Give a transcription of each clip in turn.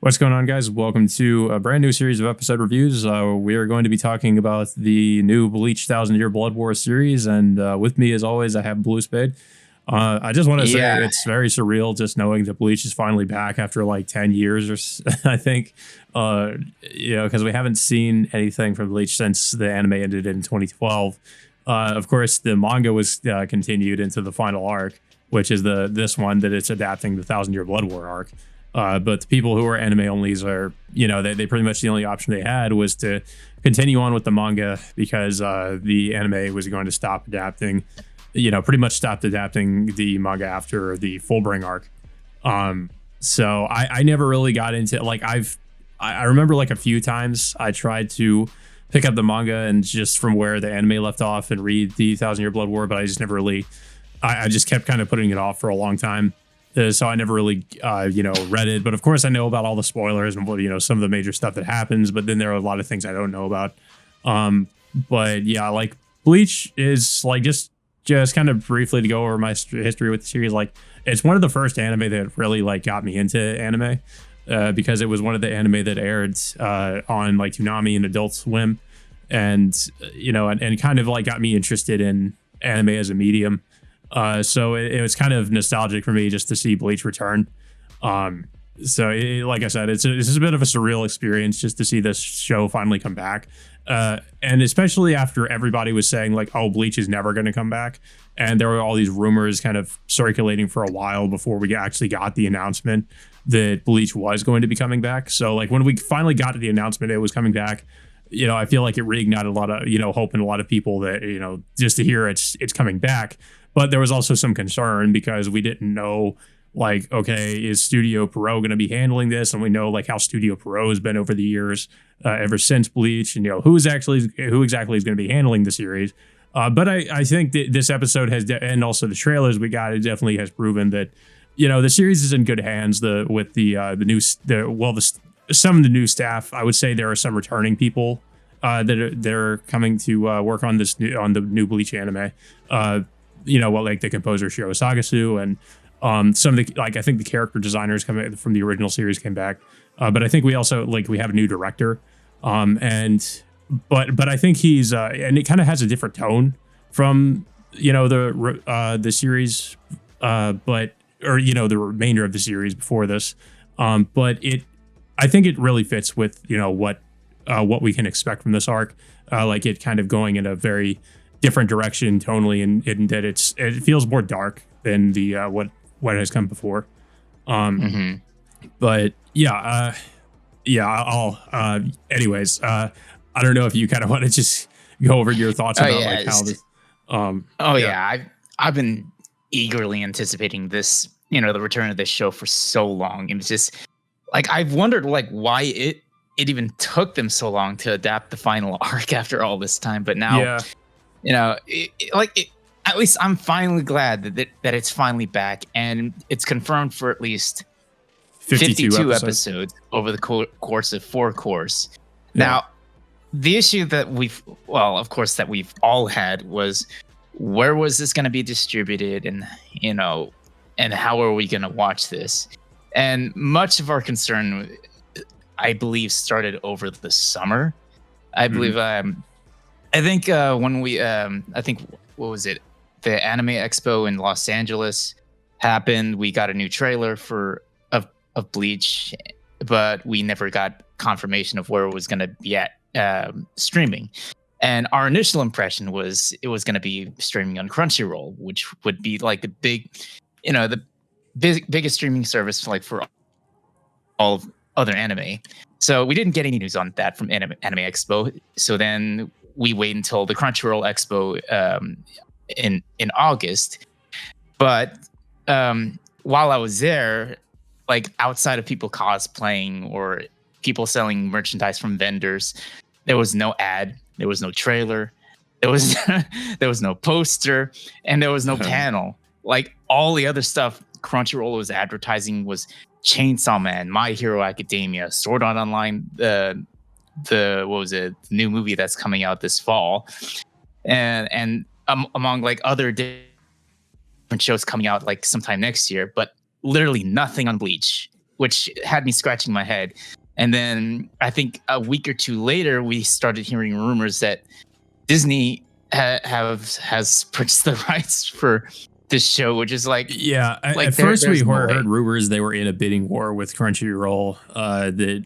What's going on, guys? Welcome to a brand new series of episode reviews. We are going to be talking about the new Bleach Thousand Year Blood War series, and with me, as always, I have Blue Spade. I just want to say Yeah, it's very surreal just knowing that Bleach is finally back after like 10 years, I think. Because we haven't seen anything from Bleach since the anime ended in 2012. Of course, the manga was continued into the final arc, which is this one that it's adapting the Thousand Year Blood War arc. But the people who are anime onlys are, they pretty much the only option they had was to continue on with the manga because the anime was going to stop adapting, pretty much stopped adapting the manga after the Fullbring arc. So I never really got into I remember like a few times I tried to pick up the manga and just from where the anime left off and read the Thousand Year Blood War, but I just never really, I just kept kind of putting it off for a long time. So I never really, read it. But of course, I know about all the spoilers and some of the major stuff that happens. But then there are a lot of things I don't know about. But yeah, like Bleach is like just kind of briefly to go over my history with the series. Like it's one of the first anime that really like got me into anime because it was one of the anime that aired on like Toonami and Adult Swim, and and kind of like got me interested in anime as a medium. So it was kind of nostalgic for me just to see Bleach return. Like I said, it's a bit of a surreal experience just to see this show finally come back. And especially after everybody was saying like, oh, Bleach is never going to come back. And there were all these rumors kind of circulating for a while before we actually got the announcement that Bleach was going to be coming back. So like when we finally got the announcement it was coming back, I feel like it reignited a lot of, hope in a lot of people that, just to hear it's coming back. But there was also some concern because we didn't know, like, okay, is Studio Pierrot going to be handling this? And we know like how Studio Pierrot has been over the years, ever since Bleach, and who exactly is going to be handling the series. But I think that this episode has, and also the trailers we got, it definitely has proven that the series is in good hands. Some of the new staff. I would say there are some returning people they're coming to work on the new Bleach anime. Like the composer Shiro Sagasu and some of the I think the character designers coming from the original series came back. But I think we also we have a new director. But I think he's and it kind of has a different tone from the series, the remainder of the series before this. But I think it really fits with what we can expect from this arc. Like it kind of going in a very different direction tonally, and that it feels more dark than the what has come before. But anyways, I don't know if you kind of want to just go over your thoughts about how this. I've been eagerly anticipating this, the return of this show for so long. It was just like I've wondered why it even took them so long to adapt the final arc after all this time. But now, at least I'm finally glad that it's finally back, and it's confirmed for at least 52 episodes over the course of 4 course. Yeah. Now, the issue that we've all had was where was this going to be distributed, and and how are we going to watch this? And much of our concern, I believe, started over the summer. I believe, I think when we, I think, what was it? The Anime Expo in Los Angeles happened. We got a new trailer of Bleach, but we never got confirmation of where it was going to be at streaming. And our initial impression was it was going to be streaming on Crunchyroll, which would be like the biggest streaming service for all of other anime. So we didn't get any news on that from Anime Expo. So then we wait until the Crunchyroll Expo in August. But while I was there, outside of people cosplaying or people selling merchandise from vendors, there was no ad, there was no trailer, there was no poster, and there was no panel. All the other stuff Crunchyroll was advertising was Chainsaw Man, My Hero Academia, Sword Art Online, the new movie that's coming out this fall, and among other different shows coming out sometime next year, but literally nothing on Bleach. which had me scratching my head. And then I think a week or two later, we started hearing rumors that Disney has purchased the rights for this show, which is like, yeah. like at first, we no heard rumors they were in a bidding war with Crunchyroll. That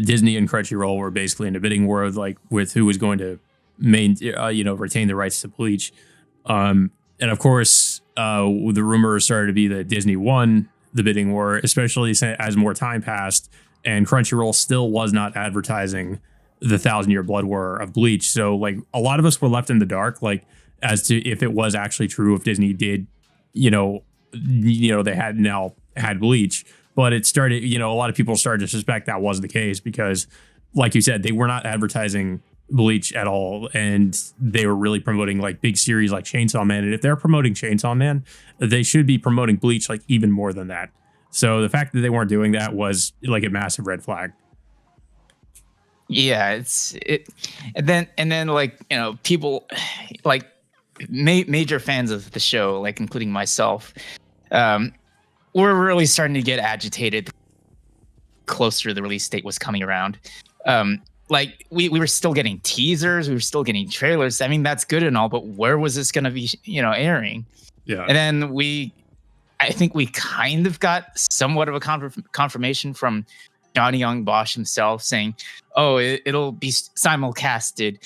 Disney and Crunchyroll were basically in a bidding war with who was going to retain the rights to Bleach. And of course, the rumor started to be that Disney won the bidding war, especially as more time passed, and Crunchyroll still was not advertising the 1,000-year blood war of Bleach. So like a lot of us were left in the dark, like as to if it was actually true, if Disney did, they had Bleach. But it started, a lot of people started to suspect that was the case because, like you said, they were not advertising Bleach at all, and they were really promoting like big series like Chainsaw Man. And if they're promoting Chainsaw Man, they should be promoting Bleach like even more than that. So the fact that they weren't doing that was like a massive red flag. Yeah, and then like people like major fans of the show, like including myself, were really starting to get agitated closer the release date was coming around. Like we were still getting teasers, we were still getting trailers. I mean, that's good and all, but where was this going to be, airing? Yeah. And then I think we kind of got somewhat of a confirmation from Johnny Young Bosch himself saying, "Oh, it'll be simulcasted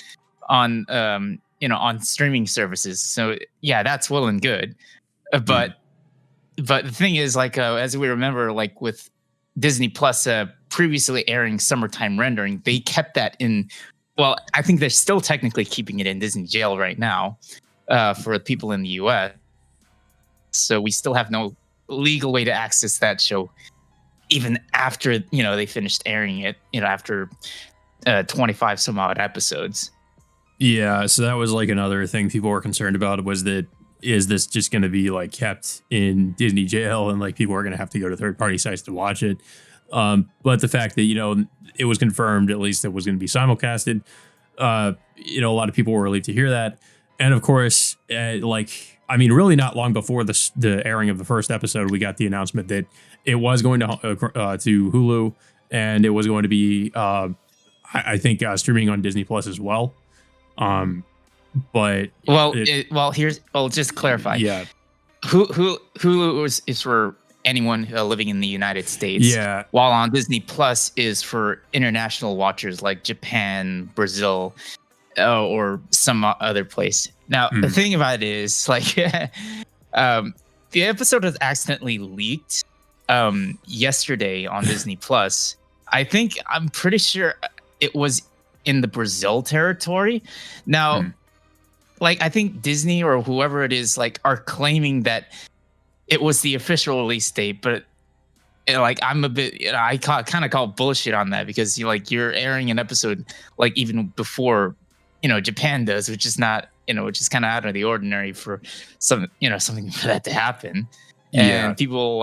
on, on streaming services." So yeah, that's well and good, but the thing is, like, as we remember, like with Disney Plus previously airing summertime rendering, they kept that in. Well, I think they're still technically keeping it in Disney Jail right now for people in the US. So we still have no legal way to access that show, even after they finished airing it. After 25 some odd episodes. Yeah, so that was like another thing people were concerned about was that is this just going to be like kept in Disney Jail and like people are going to have to go to third-party sites to watch it. But the fact that it was confirmed at least it was going to be simulcasted, a lot of people were relieved to hear that. And of course, really not long before the airing of the first episode, we got the announcement that it was going to Hulu, and it was going to be, I think, streaming on Disney Plus as well. But just clarify. Yeah, Hulu is for anyone living in the United States. Yeah, while on Disney Plus is for international watchers like Japan, Brazil, or some other place. Now, the thing about it is, like, the episode was accidentally leaked yesterday on Disney Plus. I'm pretty sure it was in the Brazil territory. Now, like, I think Disney or whoever it is, like, are claiming that it was the official release date, but like, I'm a bit, I kind of call bullshit on that because you're airing an episode like even before Japan does, which is not which is kind of out of the ordinary for something for that to happen. And people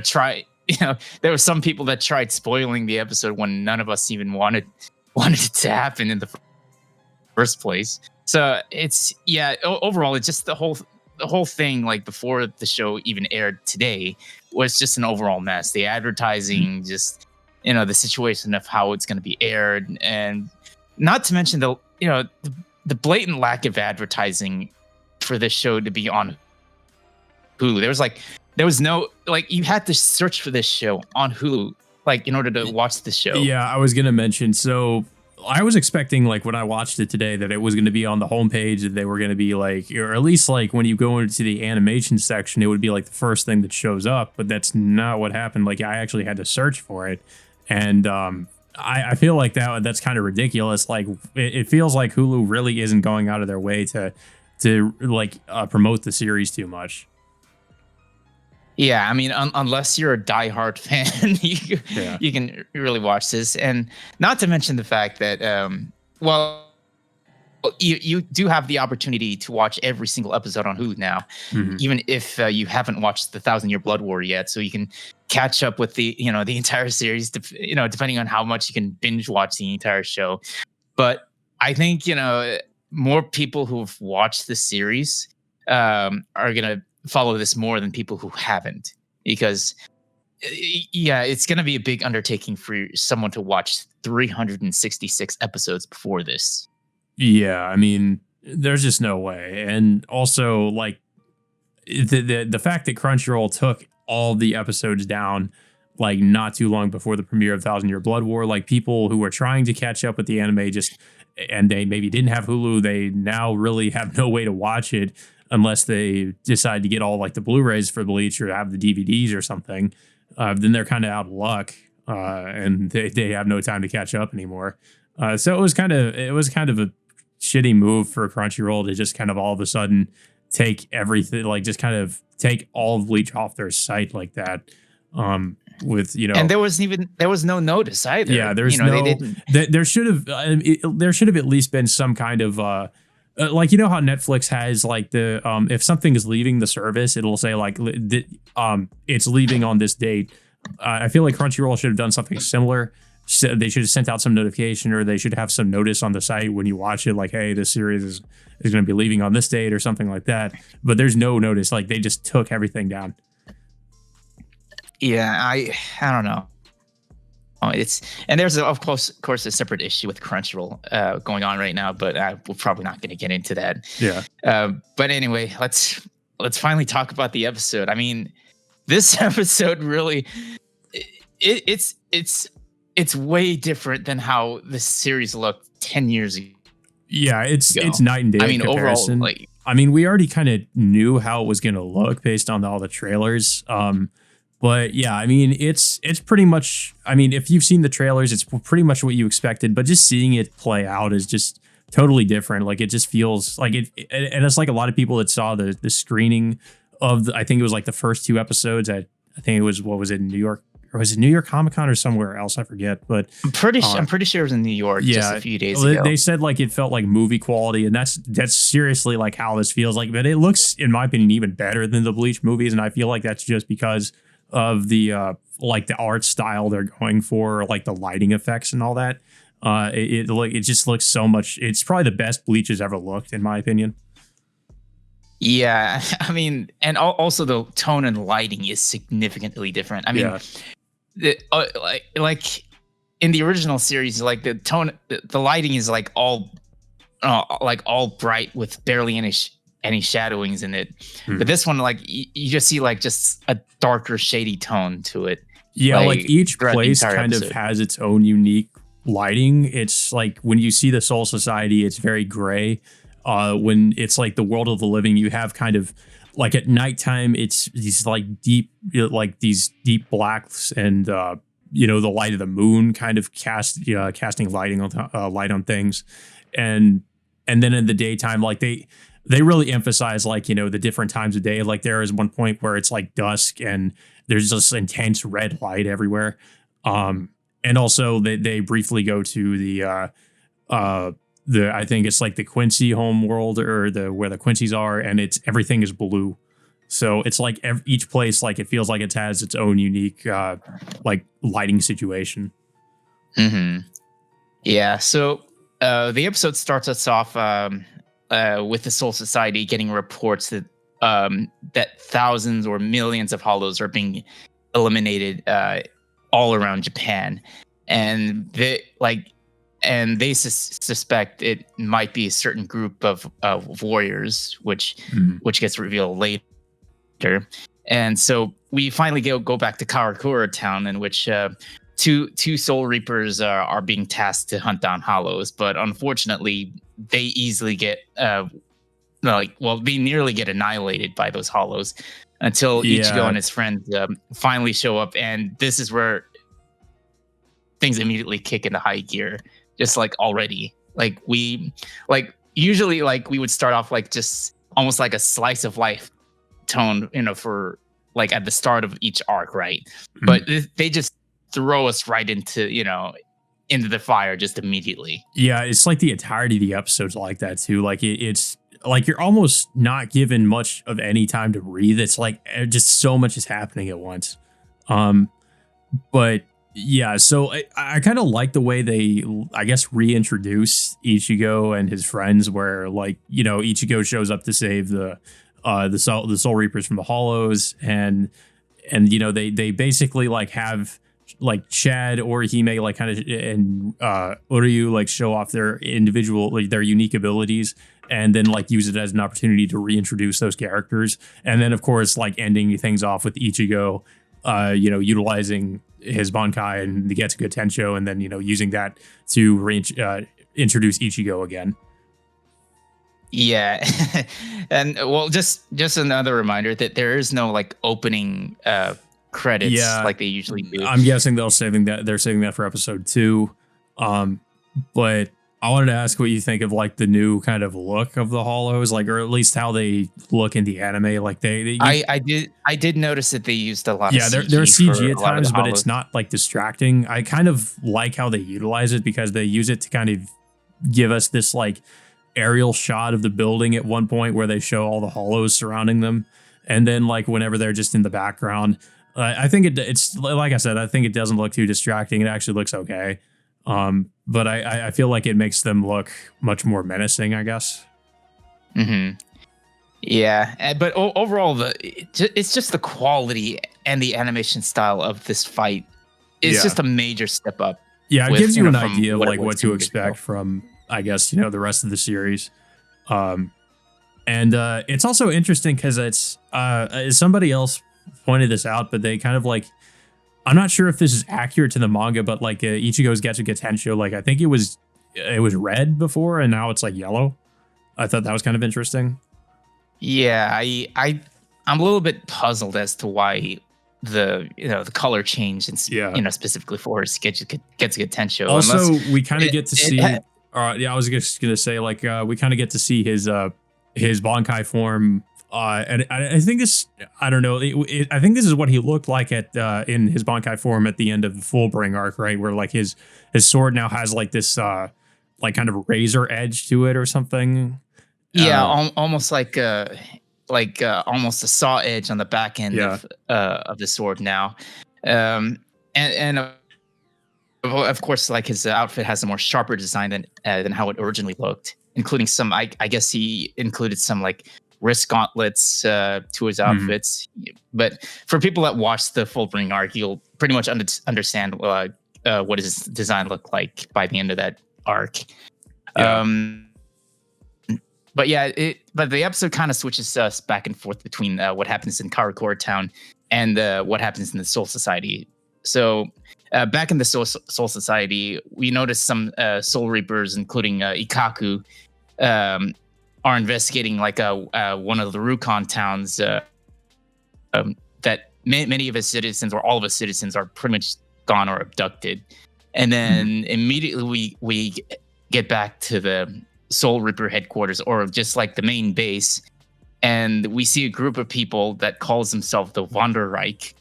try, there were some people that tried spoiling the episode when none of us even wanted it to happen in the first place. So it's overall, it's just the whole thing, like before the show even aired today, was just an overall mess. The advertising, just the situation of how it's going to be aired, and not to mention the blatant lack of advertising for this show to be on Hulu. There was no, you had to search for this show on Hulu, in order to watch the show. Yeah, I was gonna mention. So I was expecting, when I watched it today, that it was going to be on the homepage, that they were going to be or at least when you go into the animation section, it would be the first thing that shows up. But that's not what happened. I actually had to search for it, and I feel like that's kind of ridiculous. It feels like Hulu really isn't going out of their way to promote the series too much. Yeah, I mean, unless you're a diehard fan, you can really watch this. And not to mention the fact that, you do have the opportunity to watch every single episode on Hulu now, even if you haven't watched the 1,000-Year Blood War yet. So you can catch up with the entire series, depending on how much you can binge watch the entire show. But I think, more people who've watched the series are going to follow this more than people who haven't, because Yeah, it's going to be a big undertaking for someone to watch 366 episodes before this. Yeah, I mean, there's just no way. And also, like, the fact that Crunchyroll took all the episodes down like not too long before the premiere of Thousand Year Blood War, like people who were trying to catch up with the anime and they maybe didn't have Hulu, they now really have no way to watch it unless they decide to get all like the Blu-rays for Bleach or have the DVDs or something. Then they're kind of out of luck, and they have no time to catch up anymore. So it was kind of a shitty move for Crunchyroll to just kind of all of a sudden take everything, like just kind of take all of Bleach off their site like that. With and there was no notice either. Yeah, there's they didn't. There should have at least been some kind of like, how Netflix has like the if something is leaving the service, it'll say like it's leaving on this date. I feel like Crunchyroll should have done something similar. So they should have sent out some notification, or they should have some notice on the site when you watch it, like, hey, this series is going to be leaving on this date or something like that. But there's no notice. Like, they just took everything down. Yeah, I don't know. There's of course a separate issue with Crunchyroll going on right now, but we're probably not going to get into that. Yeah. But anyway, let's finally talk about the episode. I mean, this episode really it's way different than how the series looked 10 years ago. Yeah, it's night and day. I mean, comparison. Overall, like, I mean, we already kind of knew how it was going to look based on all the trailers. But yeah, I mean, it's pretty much, I mean, if you've seen the trailers, it's pretty much what you expected, but just seeing it play out is just totally different. Like, it just feels like it, and it's like a lot of people that saw the screening of I think it was like the first 2 episodes at, I think it was, what was it, in New York, or was it New York Comic Con or somewhere else? I forget, but I'm pretty sure it was in New York just a few days ago. They said like it felt like movie quality, and that's seriously like how this feels like, but it looks, in my opinion, even better than the Bleach movies. And I feel like that's just because of the like the art style they're going for, like the lighting effects and all that. It just looks so much. It's probably the best Bleach has ever looked, in my opinion. Yeah, I mean, and also the tone and lighting is significantly different. I mean, like in the original series, like the tone, the lighting is like all bright with barely any shadowings in it. But this one, like you just see like just a darker, shady tone to it. Yeah, like each place kind of has its own unique lighting. It's like when you see the Soul Society, it's very gray. When it's like the world of the living, you have kind of like at nighttime, it's these like deep blacks, and the light of the moon kind of casting lighting on light on things, and then in the daytime, like they really emphasize like the different times of day. Like there is one point where it's like dusk and there's just intense red light everywhere, and also they briefly go to the I think it's like the Quincy home world, or where the Quincy's are, and everything is blue. So it's like each place, like it feels like it has its own unique like lighting situation. Mm-hmm. Yeah. So the episode starts us off with the Soul Society getting reports that that thousands or millions of Holos are being eliminated all around Japan, and they suspect it might be a certain group of warriors, which gets revealed later. And so we finally go back to Karakura town, in which two Soul Reapers are being tasked to hunt down Holos, but unfortunately they easily get they nearly get annihilated by those Holos until Ichigo and his friends finally show up, and this is where things immediately kick into high gear. Just like already, usually we would start off like just almost like a slice of life tone, for like at the start of each arc, right? Mm-hmm. But they just throw us right into the fire just immediately. Yeah, it's like the entirety of the episode's like that too. Like it's like you're almost not given much of any time to breathe. It's like just so much is happening at once. But yeah, so I kind of like the way they, I guess, reintroduce Ichigo and his friends, where Ichigo shows up to save the Soul Reapers from the Holos, and and they basically like have like Chad or Hime like kind of and Uryu like show off their individual like their unique abilities, and then like use it as an opportunity to reintroduce those characters, and then of course like ending things off with Ichigo utilizing his Bankai and the Getsuga Tensho, and then using that to introduce Ichigo again. Yeah. And well, just another reminder that there is no like opening credits like they usually do. I'm guessing they're saving that for episode 2. But I wanted to ask what you think of like the new kind of look of the Holos, like, or at least how they look in the anime. Like I did notice that they used a lot of CG. They're CG at times, but it's not like distracting. I kind of like how they utilize it because they use it to kind of give us this like aerial shot of the building at one point where they show all the Holos surrounding them, and then like whenever they're just in the background, I think it's like I said, I think it doesn't look too distracting. It actually looks okay, but I feel like it makes them look much more menacing, I guess. Mm-hmm. Yeah, but overall, it's just the quality and the animation style of this fight is just a major step up. Yeah, it gives you an idea of like what to expect from, I guess, the rest of the series. And it's also interesting because it's somebody else pointed this out, but they kind of like, I'm not sure if this is accurate to the manga, but like Ichigo's Getsuga Tensho, like I think it was red before and now it's like yellow. I thought that was kind of interesting. Yeah, I'm a little bit puzzled as to why the color change and specifically for Getsuga Tensho. Also, we kind of get to see. I was just gonna say like we kind of get to see his Bankai form. And I think this, I don't know. I think this is what he looked like in his Bankai form at the end of the Fullbring arc, right? Where like his sword now has like this like kind of razor edge to it or something. Yeah, almost like almost a saw edge on the back end of the sword now, and of course, like his outfit has a more sharper design than how it originally looked, including some. I guess he included some like wrist gauntlets to his outfits. But for people that watch the Fullbring arc, you'll pretty much understand what his design looked like by the end of that arc. Yeah. But yeah, but the episode kind of switches us back and forth between what happens in Karakura Town and what happens in the Soul Society. So back in the Soul Society, we noticed some Soul Reapers, including Ikaku, are investigating like one of the Rukon towns that many of his citizens or all of his citizens are pretty much gone or abducted. And then immediately we get back to the Soul Reaper headquarters, or just like the main base, and we see a group of people that calls themselves the Wanderreich,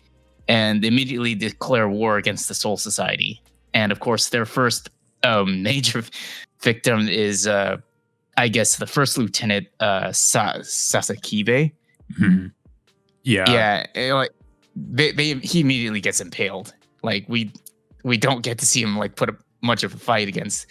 and immediately declare war against the Soul Society. And of course, their first major victim is, I guess, the first lieutenant Sasakibe. Yeah, like he immediately gets impaled. Like we don't get to see him like put up much of a fight against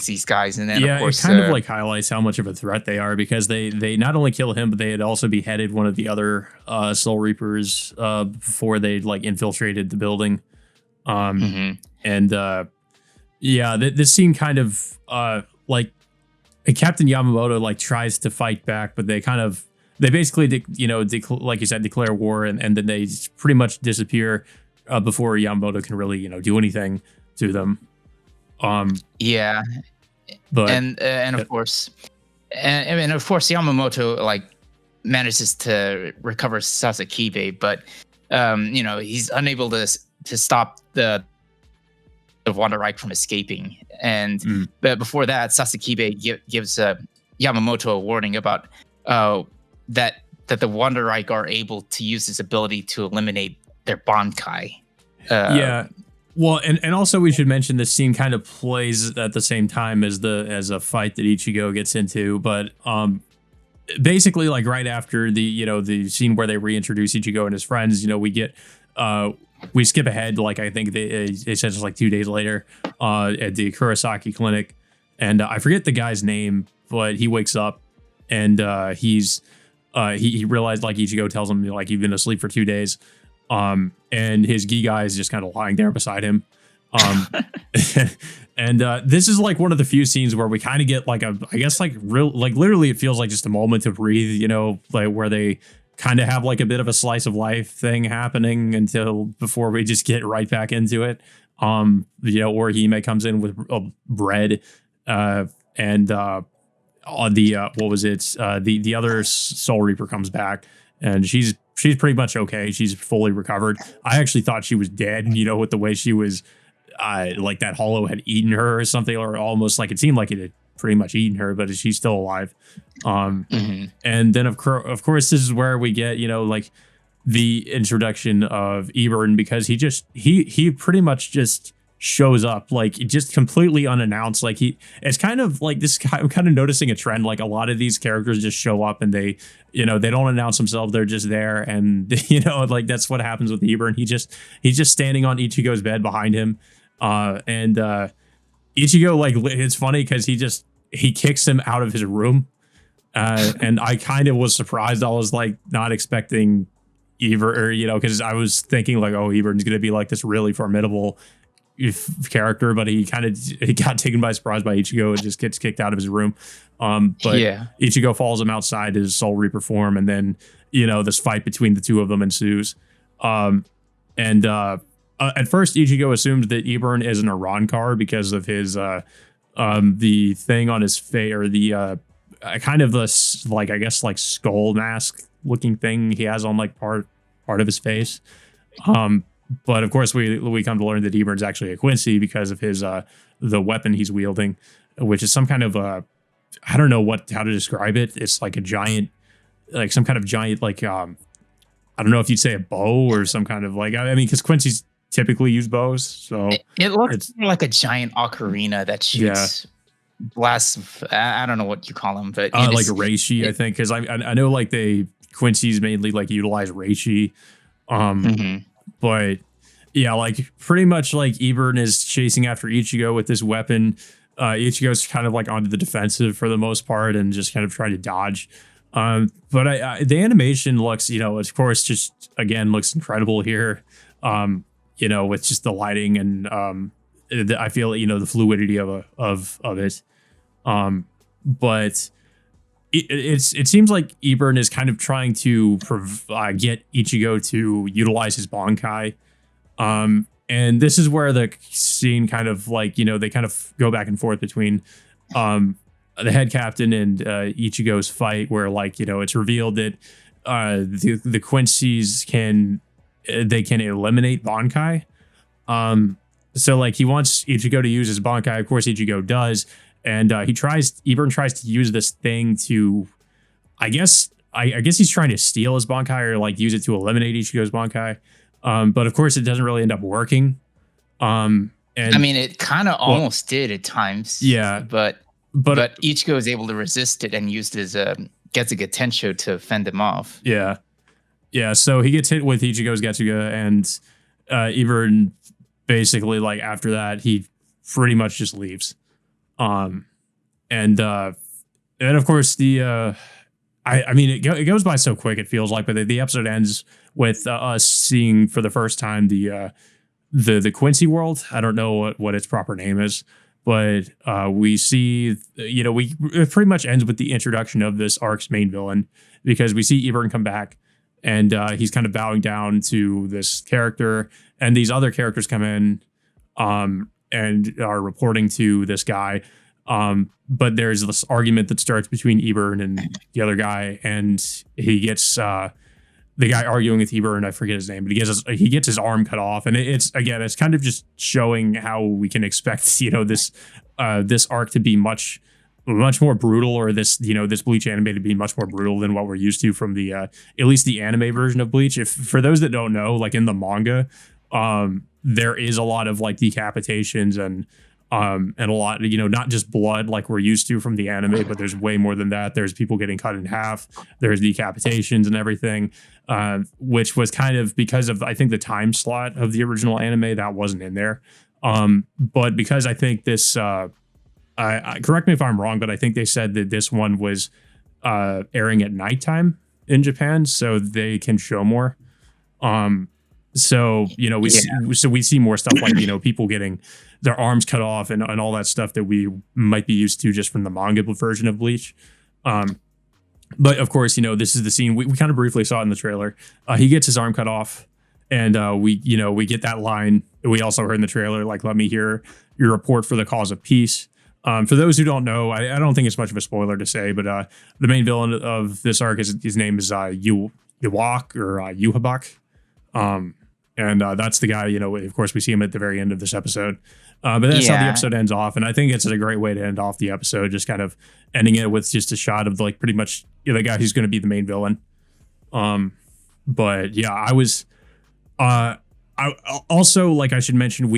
these guys. And then of course, it kind of like highlights how much of a threat they are, because they not only kill him, but they had also beheaded one of the other Soul Reapers before they like infiltrated the building. And this scene kind of like Captain Yamamoto like tries to fight back, but they basically like you said, declare war, and then they pretty much disappear before Yamamoto can really do anything to them. But of course Yamamoto like manages to recover Sasakibe, but he's unable to stop the Wanderreich from escaping. And but before that, Sasakibe gives Yamamoto a warning about that the Wanderreich are able to use his ability to eliminate their Bankai. Well, and also we should mention this scene kind of plays at the same time as a fight that Ichigo gets into, but basically like right after the scene where they reintroduce Ichigo and his friends, we skip ahead, like I think they said it's like 2 days later at the Kurosaki Clinic, and I forget the guy's name, but he wakes up and he realized, like Ichigo tells him like you've been asleep for 2 days. And his gi guy is just kind of lying there beside him. And this is like one of the few scenes where we kind of get like I guess like real, like literally it feels like just a moment to breathe, you know, like where they kind of have like a bit of a slice of life thing happening until before we just get right back into it. You know, or Hime comes in with bread, and on the what was it? The other Soul Reaper comes back, and she's pretty much okay. She's fully recovered. I actually thought she was dead, you know, with the way she was, like that Holo had eaten her or something, or almost like it seemed like it had pretty much eaten her, but she's still alive. And then of course this is where we get, you know, like the introduction of Eburn, because he pretty much just shows up like just completely unannounced. Like it's kind of like this. I'm kind of noticing a trend. Like a lot of these characters just show up and they, you know, they don't announce themselves. They're just there, and you know, like that's what happens with Eburn. He's just standing on Ichigo's bed behind him, and Ichigo, like, it's funny because he kicks him out of his room, and I kind of was surprised. I was like not expecting Eburn, or, you know, because I was thinking like, oh, Eburn's gonna be like this really formidable character, but he got taken by surprise by Ichigo and just gets kicked out of his room. But yeah, Ichigo follows him outside his Soul Reaper form, and then, you know, this fight between the two of them ensues. At first Ichigo assumes that Eburn is an Arankar because of his the thing on his face, or the kind of this, like, I guess like skull mask looking thing he has on like part of his face. But of course we come to learn that Eburn's actually a Quincy because of his the weapon he's wielding, which is some kind of I don't know how to describe it. It's like a giant, like some kind of giant, like I don't know if you'd say a bow or some kind of, like, I mean, because Quincy's typically use bows, so it looks like a giant ocarina that shoots blasts. I don't know what you call them, but like a reishi, I think, because I know like Quincy's mainly like utilize reishi. But yeah, like pretty much like Eburn is chasing after Ichigo with this weapon. Ichigo's kind of like onto the defensive for the most part and just kind of trying to dodge. But the animation looks, you know, of course, just again looks incredible here. You know, with just the lighting and I feel, you know, the fluidity of it. But it seems like Eburn is kind of trying to get Ichigo to utilize his Bankai. And this is where the scene kind of like, you know, they kind of go back and forth between the head captain and Ichigo's fight, where, like, you know, it's revealed that the Quincy's can eliminate Bankai. So like he wants Ichigo to use his Bankai. Of course, Ichigo does. And Eburn tries to use this thing to, I guess he's trying to steal his Bankai, or like use it to eliminate Ichigo's Bankai. But of course it doesn't really end up working. And I mean, it kind of almost did at times. Yeah. But Ichigo is able to resist it and used his Getsuga Tensho to fend him off. Yeah. Yeah. So he gets hit with Ichigo's Getsuga, and Eburn basically, like, after that, he pretty much just leaves. And of course I mean, it goes by so quick, it feels like, but the episode ends with us seeing for the first time the Quincy world. I don't know what its proper name is, but we see, you know, it pretty much ends with the introduction of this arc's main villain, because we see Eburn come back, and he's kind of bowing down to this character, and these other characters come in and are reporting to this guy. But there's this argument that starts between Eburn and the other guy, and he gets the guy arguing with Eburn, I forget his name, but he gets his arm cut off, and it's kind of just showing how we can expect, you know, this arc to be much more brutal, or this, you know, this Bleach anime to be much more brutal than what we're used to from the at least the anime version of Bleach. If for those that don't know, like in the manga, there is a lot of like decapitations and a lot, you know, not just blood like we're used to from the anime, but there's way more than that. There's people getting cut in half. There's decapitations and everything, which was kind of because of, I think, the time slot of the original anime that wasn't in there. But because I think this, correct me if I'm wrong, but I think they said that this one was airing at nighttime in Japan, so they can show more. So, we see more stuff like, people getting their arms cut off and all that stuff that we might be used to just from the manga version of Bleach. But of course, this is the scene we kind of briefly saw it in the trailer. He gets his arm cut off, and we get that line we also heard in the trailer, like, let me hear your report for the cause of peace. For those who don't know, I don't think it's much of a spoiler to say, but the main villain of this arc his name is Yuwak or Yuhabak. And that's the guy, of course, we see him at the very end of this episode. But that's how the episode ends off. And I think it's a great way to end off the episode, just kind of ending it with just a shot of like pretty much the guy who's going to be the main villain. But yeah, I also, like I should mention,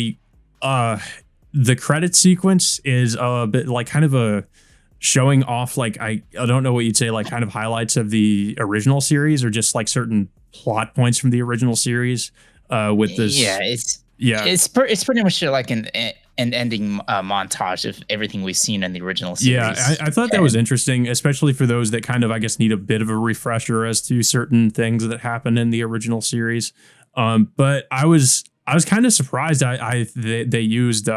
the credit sequence is a bit like kind of a showing off, like, I don't know what you'd say, like kind of highlights of the original series or just like certain plot points from the original series with this. It's pretty much like an ending montage of everything we've seen in the original series. Yeah, I thought that was interesting, especially for those that kind of, I guess, need a bit of a refresher as to certain things that happened in the original series. But I was kind of surprised. They used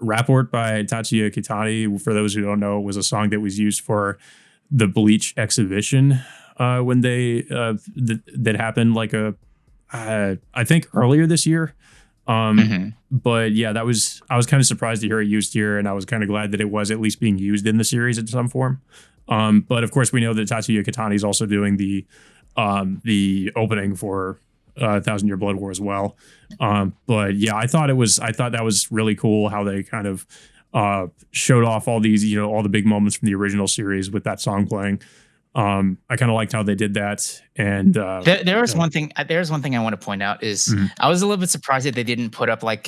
Rapport by Tatsuya Kitani. For those who don't know, it was a song that was used for the Bleach exhibition when they that happened like I think earlier this year. But yeah, I was kind of surprised to hear it used here, and I was kind of glad that it was at least being used in the series in some form. But of course, we know that Tatsuya Kitani is also doing the opening for 1000-Year-Blood War as well. But yeah, I thought that was really cool how they kind of showed off all these, all the big moments from the original series with that song playing. I kind of liked how they did that. And there's one thing I want to point out is I was a little bit surprised that they didn't put up like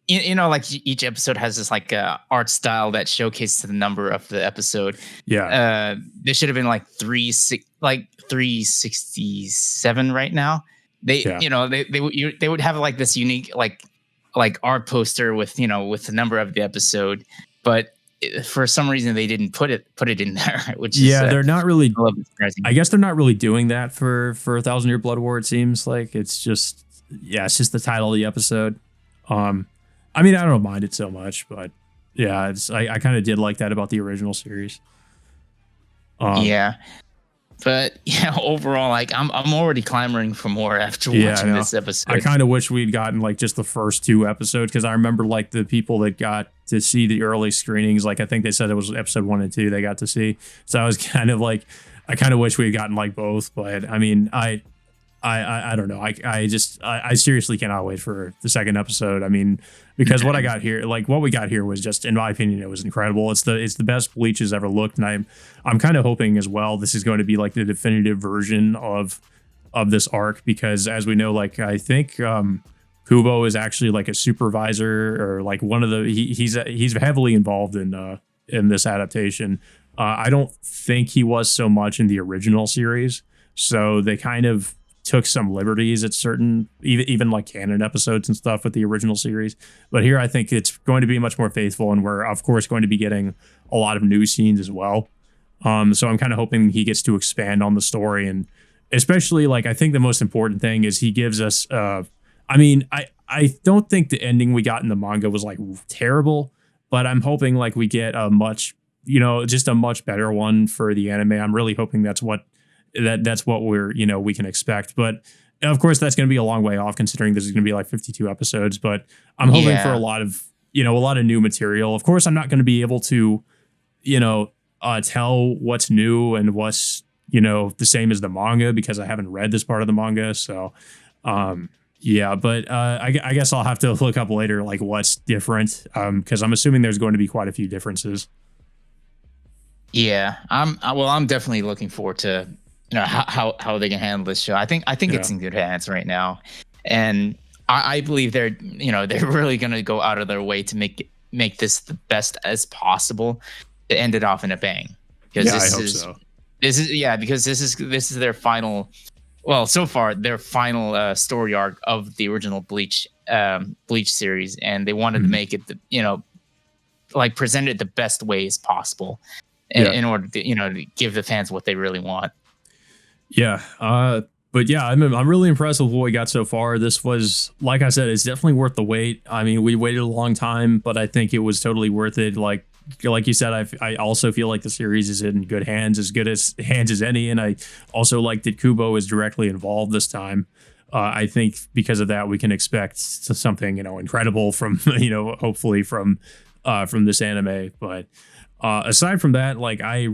each episode has this like art style that showcases the number of the episode. Yeah. There should have been like 367 right now. They would have like this unique like art poster with the number of the episode, but for some reason they didn't put it in there, which is they're not really. a little bit surprising. I guess they're not really doing that for 1000-Year-Blood War. It seems like it's just the title of the episode. I mean, I don't mind it so much, but yeah, I kind of did like that about the original series. But overall, like I'm already clamoring for more after watching this episode. I kind of wish we'd gotten like just the first 2 episodes, because I remember like the people that got to see the early screenings, like I think they said it was episode 1 and 2 they got to see. So I was kind of like, I kind of wish we had gotten like both. But I mean, I don't know. I seriously cannot wait for the second episode. I mean, because what we got here was just, in my opinion, it was incredible. It's the best Bleach has ever looked, and I'm kind of hoping as well this is going to be like the definitive version of this arc, because as we know, like I think Kubo is actually like a supervisor or like one of the he's heavily involved in this adaptation. I don't think he was so much in the original series, so they kind of took some liberties at certain even like canon episodes and stuff with the original series. But here I think it's going to be much more faithful, and we're of course going to be getting a lot of new scenes as well. So I'm kind of hoping he gets to expand on the story, and especially like I think the most important thing is he gives us I mean, I don't think the ending we got in the manga was like terrible, but I'm hoping like we get a much just a much better one for the anime. I'm really hoping that's what we're we can expect. But of course that's going to be a long way off, considering this is going to be like 52 episodes. But I'm hoping for a lot of new material. Of course I'm not going to be able to tell what's new and what's the same as the manga, because I haven't read this part of the manga. So but I guess I'll have to look up later like what's different, because I'm assuming there's going to be quite a few differences. I'm definitely looking forward to how they can handle this show. I think it's in good hands right now, and I believe they're really going to go out of their way to make this the best as possible to end it off in a bang. Because this is their final, well, so far their final story arc of the original Bleach series, and they wanted to make it present it the best way as possible in order to to give the fans what they really want. Yeah. But yeah, I'm really impressed with what we got so far. This was, like I said, it's definitely worth the wait. I mean, we waited a long time, but I think it was totally worth it. Like you said, I also feel like the series is in good hands, as good as hands as any. And I also like that Kubo is directly involved this time. I think because of that, we can expect something, incredible from, hopefully from this anime. But aside from that, like I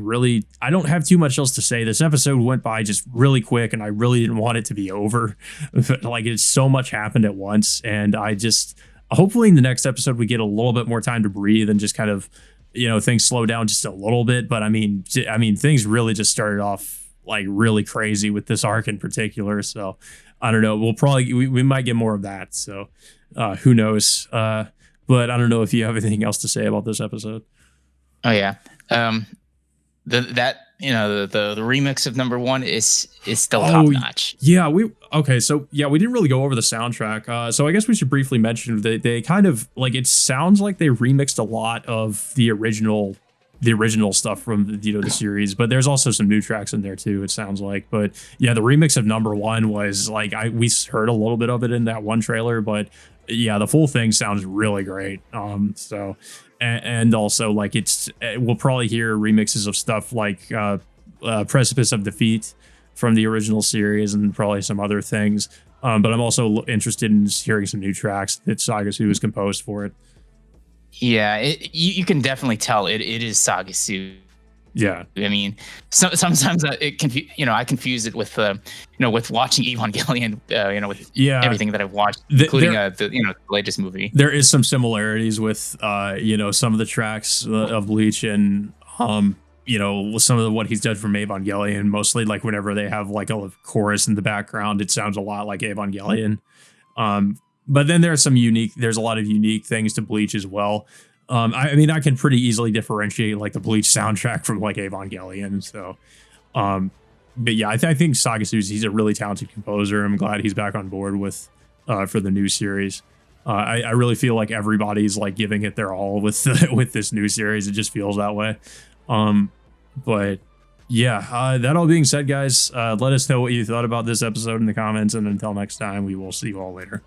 don't have too much else to say. This episode went by just really quick, and I really didn't want it to be over. Like it's so much happened at once, and hopefully in the next episode we get a little bit more time to breathe and just kind of, things slow down just a little bit. But I mean, things really just started off like really crazy with this arc in particular. So I don't know. We might get more of that. So who knows? But I don't know if you have anything else to say about this episode. Oh yeah. The remix of number 1 is still top notch. Yeah, we didn't really go over the soundtrack. So I guess we should briefly mention that they kind of like, it sounds like they remixed a lot of the original stuff from the series, but there's also some new tracks in there too, it sounds like. But yeah, the remix of number 1 was like, we heard a little bit of it in that one trailer, but yeah, the full thing sounds really great. And also like we'll probably hear remixes of stuff like Precipice of Defeat from the original series and probably some other things. But I'm also interested in hearing some new tracks that Sagasu has composed for it. Yeah, you can definitely tell it is Sagasu. Yeah, I mean, sometimes I confuse it with with watching Evangelion, with everything that I've watched, including the latest movie. There is some similarities with some of the tracks of Bleach and with some of what he's done from Evangelion. Mostly like whenever they have like a chorus in the background, it sounds a lot like Evangelion. But then there's a lot of unique things to Bleach as well. I can pretty easily differentiate like the Bleach soundtrack from like Evangelion. So, but yeah, I think Sagasu, he's a really talented composer. I'm glad he's back on board with for the new series. I really feel like everybody's like giving it their all with with this new series. It just feels that way. But yeah, that all being said, guys, let us know what you thought about this episode in the comments. And until next time, we will see you all later.